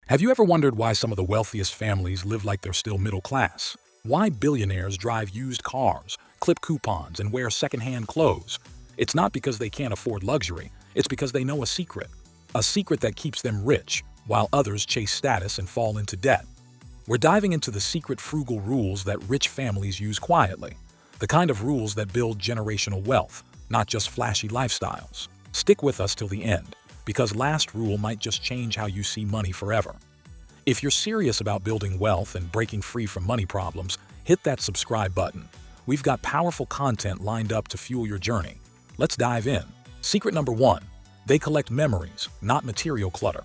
Have you ever wondered why some of the wealthiest families live like they're still middle class? Why billionaires drive used cars, clip coupons, and wear secondhand clothes? It's not because they can't afford luxury, it's because they know a secret. A secret that keeps them rich, while others chase status and fall into debt. We're diving into the secret frugal rules that rich families use quietly. The kind of rules that build generational wealth, not just flashy lifestyles. Stick with us till the end, because last rule might just change how you see money forever. If you're serious about building wealth and breaking free from money problems, hit that subscribe button. We've got powerful content lined up to fuel your journey. Let's dive in. Secret number 1. They collect memories, not material clutter.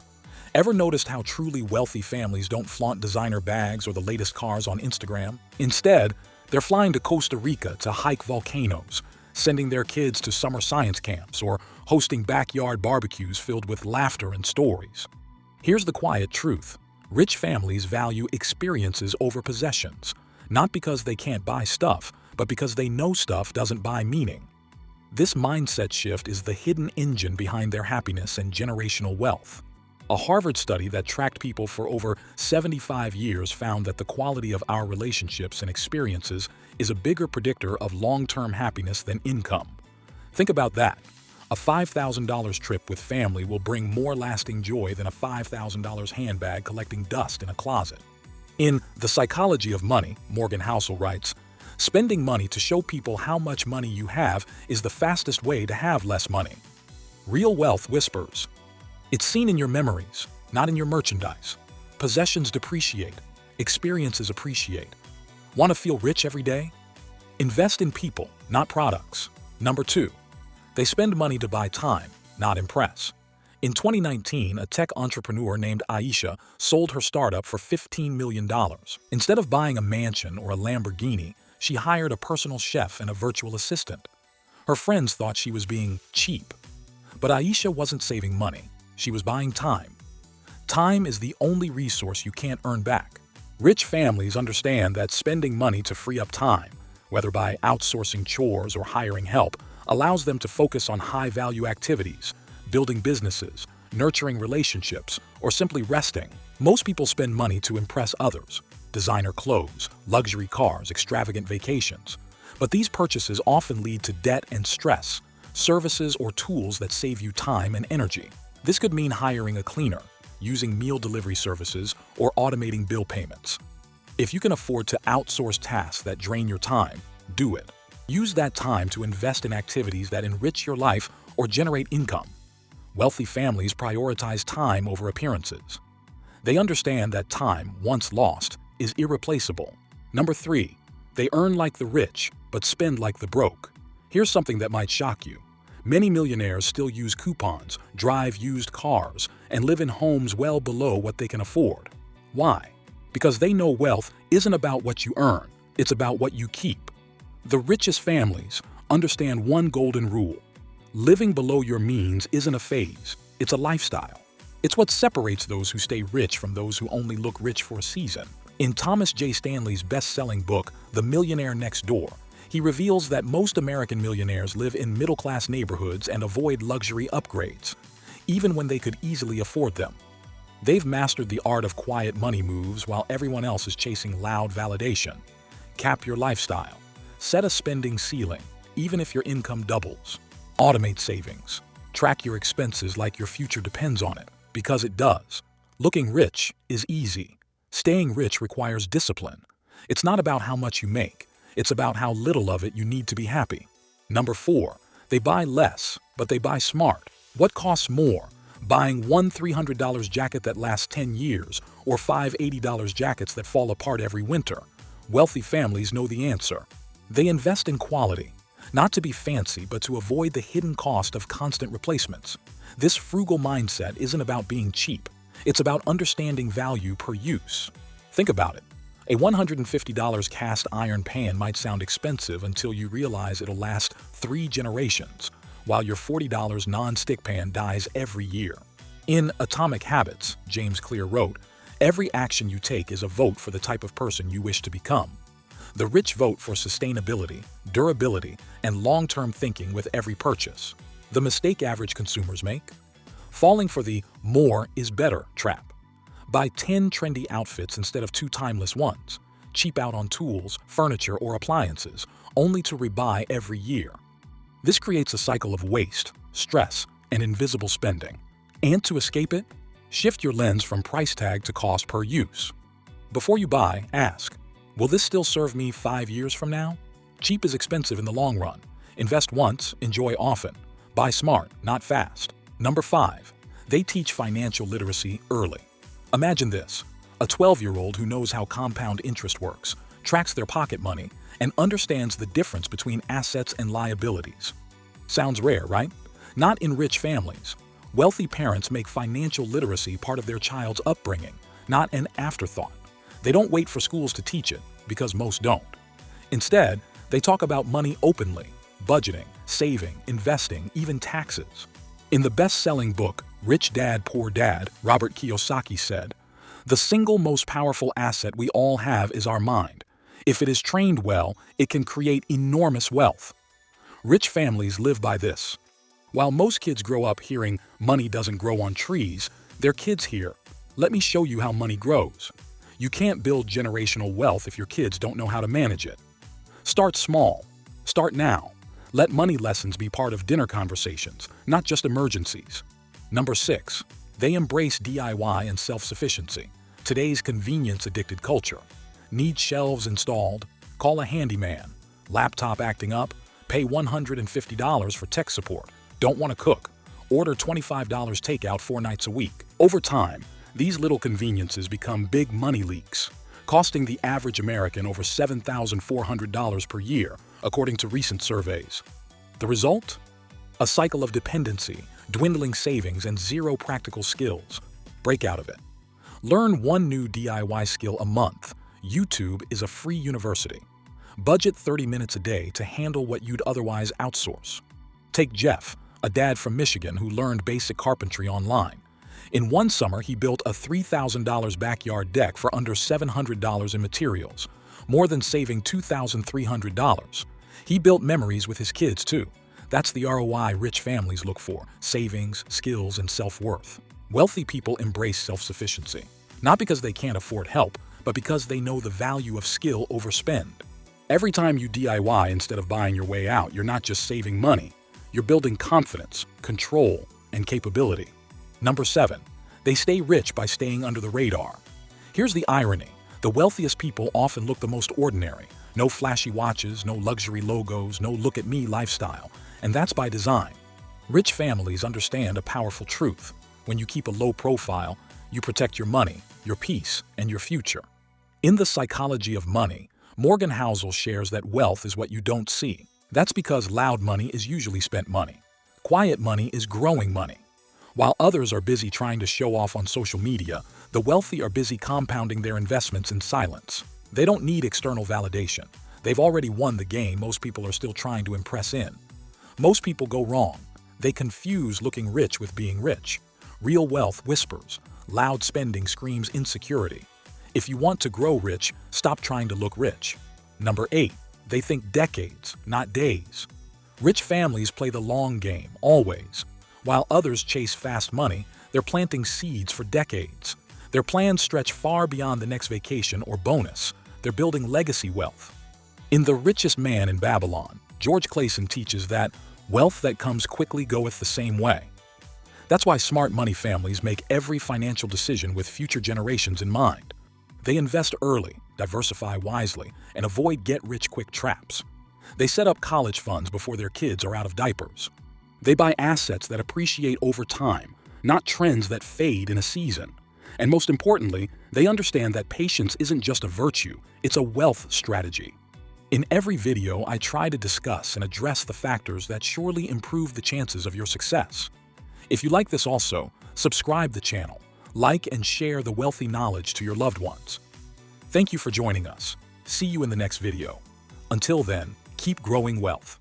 Ever noticed how truly wealthy families don't flaunt designer bags or the latest cars on Instagram? Instead, they're flying to Costa Rica to hike volcanoes, sending their kids to summer science camps, or hosting backyard barbecues filled with laughter and stories. Here's the quiet truth. Rich families value experiences over possessions, not because they can't buy stuff, but because they know stuff doesn't buy meaning. This mindset shift is the hidden engine behind their happiness and generational wealth. A Harvard study that tracked people for over 75 years found that the quality of our relationships and experiences is a bigger predictor of long-term happiness than income. Think about that. A $5,000 trip with family will bring more lasting joy than a $5,000 handbag collecting dust in a closet. In The Psychology of Money, Morgan Housel writes, "Spending money to show people how much money you have is the fastest way to have less money." Real wealth whispers. It's seen in your memories, not in your merchandise. Possessions depreciate. Experiences appreciate. Want to feel rich every day? Invest in people, not products. Number 2. They spend money to buy time, not impress. In 2019, a tech entrepreneur named Aisha sold her startup for $15 million. Instead of buying a mansion or a Lamborghini, she hired a personal chef and a virtual assistant. Her friends thought she was being cheap. But Aisha wasn't saving money. She was buying time. Time is the only resource you can't earn back. Rich families understand that spending money to free up time, whether by outsourcing chores or hiring help, allows them to focus on high-value activities, building businesses, nurturing relationships, or simply resting. Most people spend money to impress others. Designer clothes, luxury cars, extravagant vacations. But these purchases often lead to debt and stress, services or tools that save you time and energy. This could mean hiring a cleaner, using meal delivery services, or automating bill payments. If you can afford to outsource tasks that drain your time, do it. Use that time to invest in activities that enrich your life or generate income. Wealthy families prioritize time over appearances. They understand that time, once lost, is irreplaceable. Number 3. They earn like the rich, but spend like the broke. Here's something that might shock you. Many millionaires still use coupons, drive used cars, and live in homes well below what they can afford. Why? Because they know wealth isn't about what you earn, it's about what you keep. The richest families understand one golden rule. Living below your means isn't a phase, it's a lifestyle. It's what separates those who stay rich from those who only look rich for a season. In Thomas J. Stanley's best-selling book, The Millionaire Next Door, he reveals that most American millionaires live in middle-class neighborhoods and avoid luxury upgrades, even when they could easily afford them. They've mastered the art of quiet money moves while everyone else is chasing loud validation. Cap your lifestyle. Set a spending ceiling, even if your income doubles. Automate savings. Track your expenses like your future depends on it, because it does. Looking rich is easy. Staying rich requires discipline. It's not about how much you make. It's about how little of it you need to be happy. Number 4. They buy less, but they buy smart. What costs more? Buying one $300 jacket that lasts 10 years or 5 $80 jackets that fall apart every winter? Wealthy families know the answer. They invest in quality, not to be fancy, but to avoid the hidden cost of constant replacements. This frugal mindset isn't about being cheap. It's about understanding value per use. Think about it. A $150 cast iron pan might sound expensive until you realize it'll last 3 generations, while your $40 non-stick pan dies every year. In Atomic Habits, James Clear wrote, "Every action you take is a vote for the type of person you wish to become." The rich vote for sustainability, durability, and long-term thinking with every purchase. The mistake average consumers make? Falling for the "more is better" trap. Buy 10 trendy outfits instead of 2 timeless ones. Cheap out on tools, furniture, or appliances, only to rebuy every year. This creates a cycle of waste, stress, and invisible spending. And to escape it, shift your lens from price tag to cost per use. Before you buy, ask, will this still serve me 5 years from now? Cheap is expensive in the long run. Invest once, enjoy often. Buy smart, not fast. Number 5. They teach financial literacy early. Imagine this, a 12-year-old who knows how compound interest works, tracks their pocket money, and understands the difference between assets and liabilities. Sounds rare, right? Not in rich families. Wealthy parents make financial literacy part of their child's upbringing, not an afterthought. They don't wait for schools to teach it, because most don't. Instead, they talk about money openly, budgeting, saving, investing, even taxes. In the best-selling book, Rich Dad, Poor Dad, Robert Kiyosaki said, "The single most powerful asset we all have is our mind. If it is trained well, it can create enormous wealth." Rich families live by this. While most kids grow up hearing money doesn't grow on trees, their kids hear, "Let me show you how money grows." You can't build generational wealth if your kids don't know how to manage it. Start small. Start now. Let money lessons be part of dinner conversations, not just emergencies. Number 6. They embrace DIY and self-sufficiency. Today's convenience-addicted culture. Need shelves installed? Call a handyman. Laptop acting up? Pay $150 for tech support. Don't want to cook? Order $25 takeout 4 nights a week. Over time, these little conveniences become big money leaks, costing the average American over $7,400 per year, according to recent surveys. The result? A cycle of dependency, dwindling savings, and zero practical skills. Break out of it. Learn one new DIY skill a month. YouTube is a free university. Budget 30 minutes a day to handle what you'd otherwise outsource. Take Jeff, a dad from Michigan who learned basic carpentry online. In one summer, he built a $3,000 backyard deck for under $700 in materials, more than saving $2,300. He built memories with his kids, too. That's the ROI rich families look for: savings, skills, and self-worth. Wealthy people embrace self-sufficiency, not because they can't afford help, but because they know the value of skill over spend. Every time you DIY instead of buying your way out, you're not just saving money, you're building confidence, control, and capability. Number 7. They stay rich by staying under the radar. Here's the irony. The wealthiest people often look the most ordinary. No flashy watches, no luxury logos, no look-at-me lifestyle. And that's by design. Rich families understand a powerful truth. When you keep a low profile, you protect your money, your peace, and your future. In The Psychology of Money, Morgan Housel shares that wealth is what you don't see. That's because loud money is usually spent money. Quiet money is growing money. While others are busy trying to show off on social media, the wealthy are busy compounding their investments in silence. They don't need external validation. They've already won the game most people are still trying to impress in. Most people go wrong. They confuse looking rich with being rich. Real wealth whispers. Loud spending screams insecurity. If you want to grow rich, stop trying to look rich. Number 8. They think decades, not days. Rich families play the long game, always. While others chase fast money, they're planting seeds for decades. Their plans stretch far beyond the next vacation or bonus. They're building legacy wealth. In The Richest Man in Babylon, George Clason teaches that wealth that comes quickly goeth the same way. That's why smart money families make every financial decision with future generations in mind. They invest early, diversify wisely, and avoid get-rich-quick traps. They set up college funds before their kids are out of diapers. They buy assets that appreciate over time, not trends that fade in a season. And most importantly, they understand that patience isn't just a virtue, it's a wealth strategy. In every video, I try to discuss and address the factors that surely improve the chances of your success. If you like this also, subscribe the channel, like and share the wealthy knowledge to your loved ones. Thank you for joining us. See you in the next video. Until then, keep growing wealth.